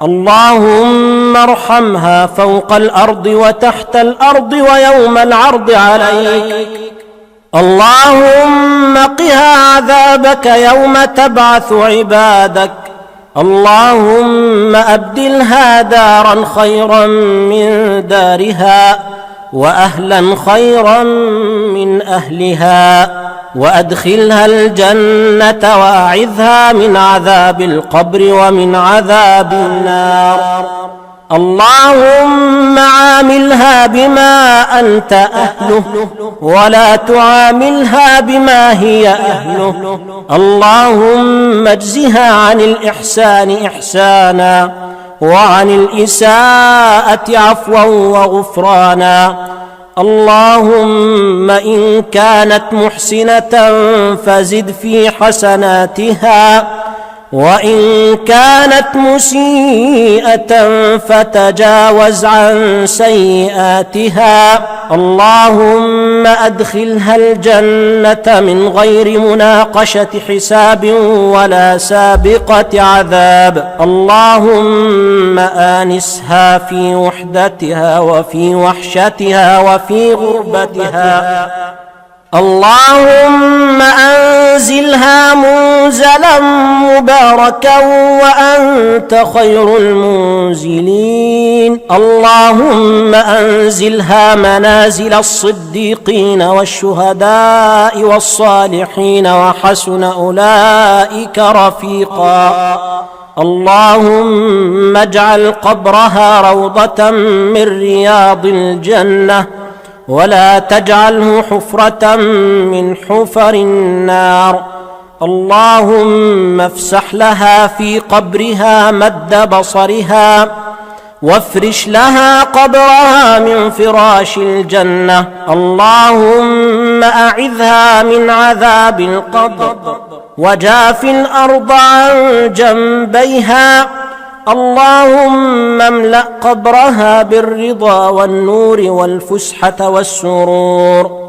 اللهم ارحمها فوق الأرض وتحت الأرض ويوم العرض عليك. اللهم قها عذابك يوم تبعث عبادك. اللهم أبدلها دارا خيرا من دارها وأهلا خيرا من أهلها، وأدخلها الجنة وأعذها من عذاب القبر ومن عذاب النار. اللهم عاملها بما أنت أهله ولا تعاملها بما هي أهله. اللهم اجزها عن الإحسان إحسانا وعن الإساءة عفوا وغفرانا. اللهم إن كانت محسنة فزد في حسناتها، وإن كانت مسيئة فتجاوز عن سيئاتها. اللهم أدخلها الجنة من غير مناقشة حساب ولا سابقة عذاب. اللهم آنسها في وحدتها وفي وحشتها وفي غربتها. اللهم أنزلها منزلا مباركا وأنت خير المنزلين. اللهم أنزلها منازل الصديقين والشهداء والصالحين وحسن أولئك رفيقا. اللهم اجعل قبرها روضة من رياض الجنة ولا تجعله حفرة من حفر النار. اللهم افسح لها في قبرها مد بصرها، وافرش لها قبرها من فراش الجنة. اللهم أعذها من عذاب القبر وجاف الأرض عن جنبيها. اللهم املأ قبرها بالرضا والنور والفسحة والسرور.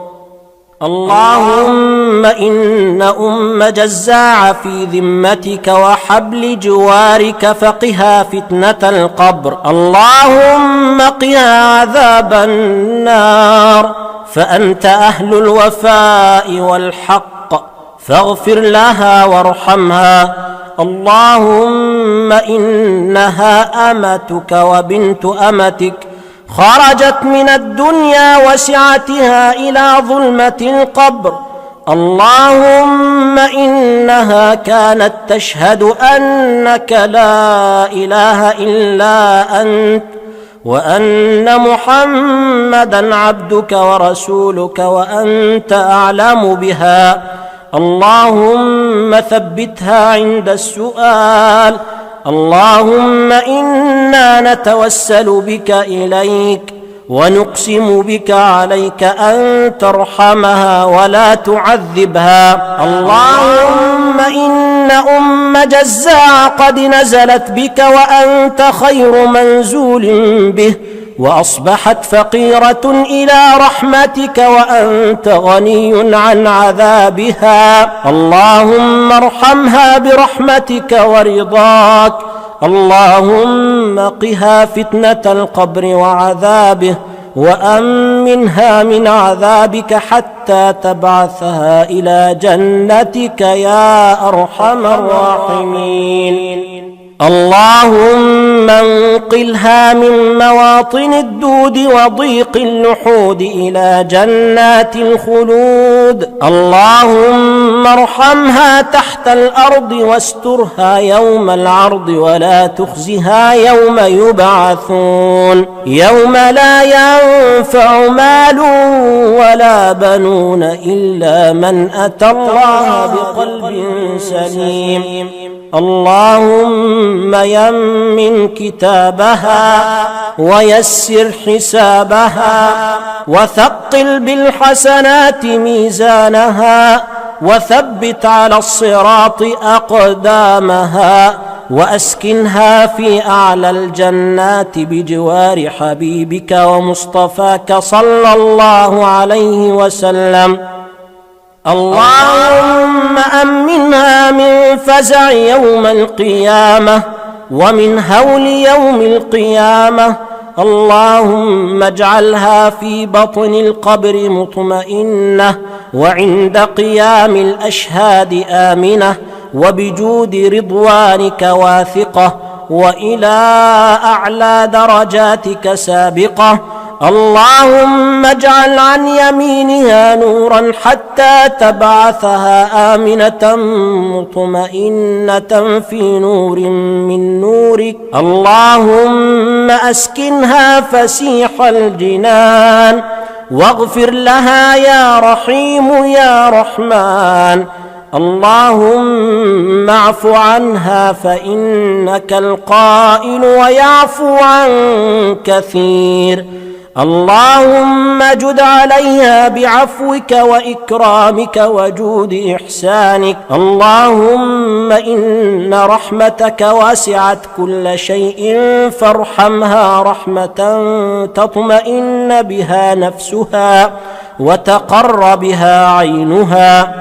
اللهم إن أم جزاع في ذمتك وحبل جوارك فقها فتنة القبر. اللهم قها عذاب النار، فأنت أهل الوفاء والحق، فاغفر لها وارحمها. اللهم إنها أمتك وبنت أمتك، خرجت من الدنيا وسعتها إلى ظلمة القبر. اللهم إنها كانت تشهد أنك لا إله إلا أنت وأن محمدا عبدك ورسولك وأنت أعلم بها. اللهم ثبتها عند السؤال. اللهم إنا نتوسل بك إليك ونقسم بك عليك أن ترحمها ولا تعذبها. اللهم إن أم جزاع قد نزلت بك وأنت خير منزول به، وأصبحت فقيرة إلى رحمتك وأنت غني عن عذابها. اللهم ارحمها برحمتك ورضاك. اللهم قها فتنة القبر وعذابه، وأمنها من عذابك حتى تبعثها إلى جنتك يا أرحم الراحمين. اللهم انقلها من مواطن الدود وضيق اللحود إلى جنات الخلود. اللهم ارحمها تحت الأرض واسترها يوم العرض ولا تخزها يوم يبعثون، يوم لا ينفع مال ولا بنون إلا من أتى الله بقلب سليم. اللهم يمن كتابها ويسر حسابها، وثقل بالحسنات ميزانها، وثبت على الصراط أقدامها، وأسكنها في أعلى الجنات بجوار حبيبك ومصطفاك صلى الله عليه وسلم. اللهم أمنها من فزع يوم القيامة ومن هول يوم القيامة. اللهم اجعلها في بطن القبر مطمئنة، وعند قيام الأشهاد آمنة، وبجود رضوانك واثقة، وإلى أعلى درجاتك سابقة. اللهم اجعل عن يمينها نورا حتى تبعثها آمنة مطمئنة في نور من نورك. اللهم أسكنها فسيح الجنان، واغفر لها يا رحيم يا رحمن. اللهم اعف عنها فإنك القائل ويعفو عن كثير. اللهم جد عليها بعفوك وإكرامك وجود إحسانك. اللهم إن رحمتك واسعت كل شيء فارحمها رحمة تطمئن بها نفسها وتقر بها عينها.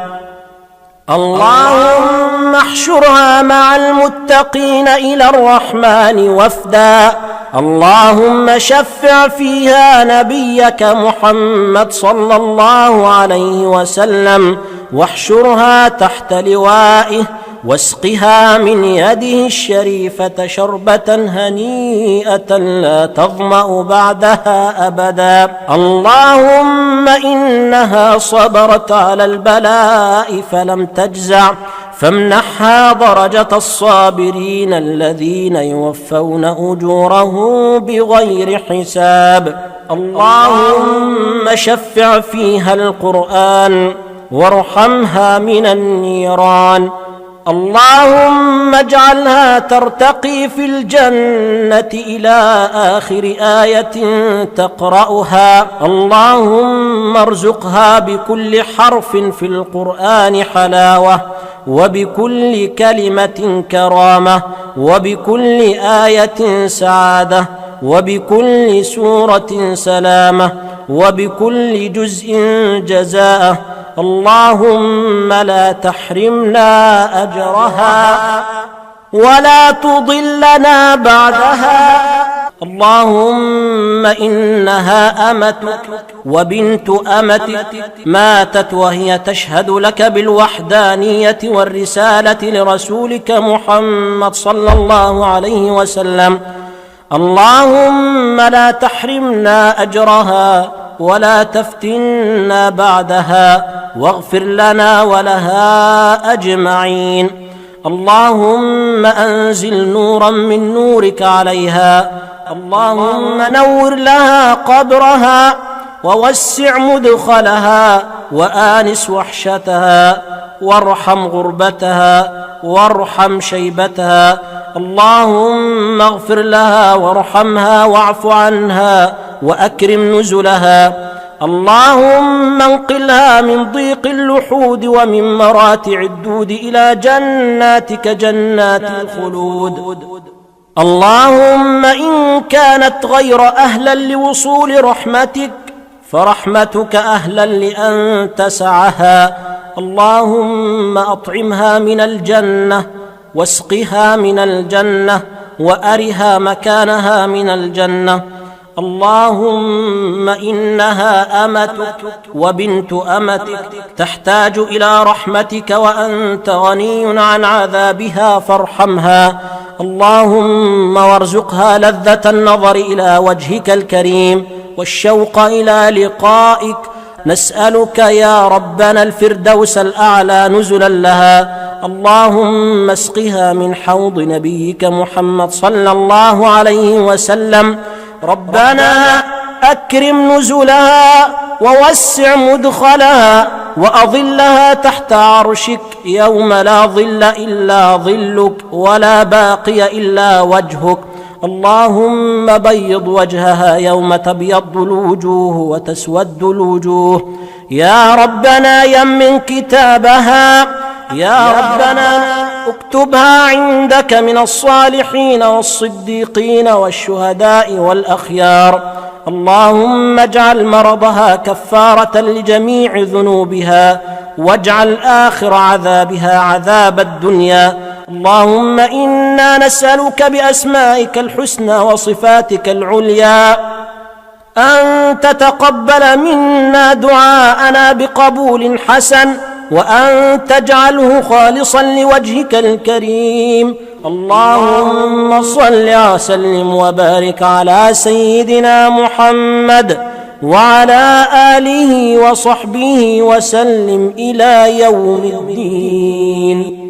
اللهم احشرها مع المتقين إلى الرحمن وفدا. اللهم شفع فيها نبيك محمد صلى الله عليه وسلم، واحشرها تحت لوائه، واسقها من يده الشريفة شربة هنيئة لا تظمأ بعدها أبدا. اللهم إنها صبرت على البلاء فلم تجزع، فامنحها درجة الصابرين الذين يوفون أجورهم بغير حساب. اللهم شفع فيها القرآن، وارحمها من النيران. اللهم اجعلها ترتقي في الجنة إلى آخر آية تقرأها. اللهم ارزقها بكل حرف في القرآن حلاوة، وبكل كلمة كرامة، وبكل آية سعادة، وبكل سورة سلامة، وبكل جزء جزاء. اللهم لا تحرمنا أجرها ولا تضلنا بعدها. اللهم إنها أمتك وبنت أمتك ماتت وهي تشهد لك بالوحدانية والرسالة لرسولك محمد صلى الله عليه وسلم. اللهم لا تحرمنا أجرها ولا تفتنا بعدها، واغفر لنا ولها أجمعين. اللهم أنزل نورا من نورك عليها. اللهم نور لها قبرها، ووسع مدخلها، وآنس وحشتها، وارحم غربتها، وارحم شيبتها. اللهم اغفر لها وارحمها واعف عنها وأكرم نزلها. اللهم انقلها من ضيق اللحود ومن مراتع الدود إلى جناتك جنات الخلود. اللهم إن كانت غير أهلا لوصول رحمتك فرحمتك أهلا لأن تسعها. اللهم أطعمها من الجنة، واسقها من الجنة، وأرها مكانها من الجنة. اللهم إنها أمتك وبنت أمتك تحتاج إلى رحمتك، وأنت غني عن عذابها فارحمها. اللهم وارزقها لذة النظر إلى وجهك الكريم والشوق إلى لقائك. نسألك يا ربنا الفردوس الأعلى نزلا لها. اللهم اسقها من حوض نبيك محمد صلى الله عليه وسلم. ربنا أكرم نزلها ووسع مدخلها، وأظلها تحت عرشك يوم لا ظل إلا ظلك، ولا باقي إلا وجهك. اللهم بيض وجهها يوم تبيض الوجوه وتسود الوجوه. يا ربنا يمن كتابها. يا ربنا اكتبها عندك من الصالحين والصديقين والشهداء والأخيار. اللهم اجعل مرضها كفارة لجميع ذنوبها، واجعل آخر عذابها عذاب الدنيا. اللهم إنا نسألك بأسمائك الحسنى وصفاتك العليا أن تتقبل منا دعاءنا بقبول حسن، وأن تجعله خالصا لوجهك الكريم. اللهم صل وسلم وبارك على سيدنا محمد وعلى آله وصحبه وسلم إلى يوم الدين.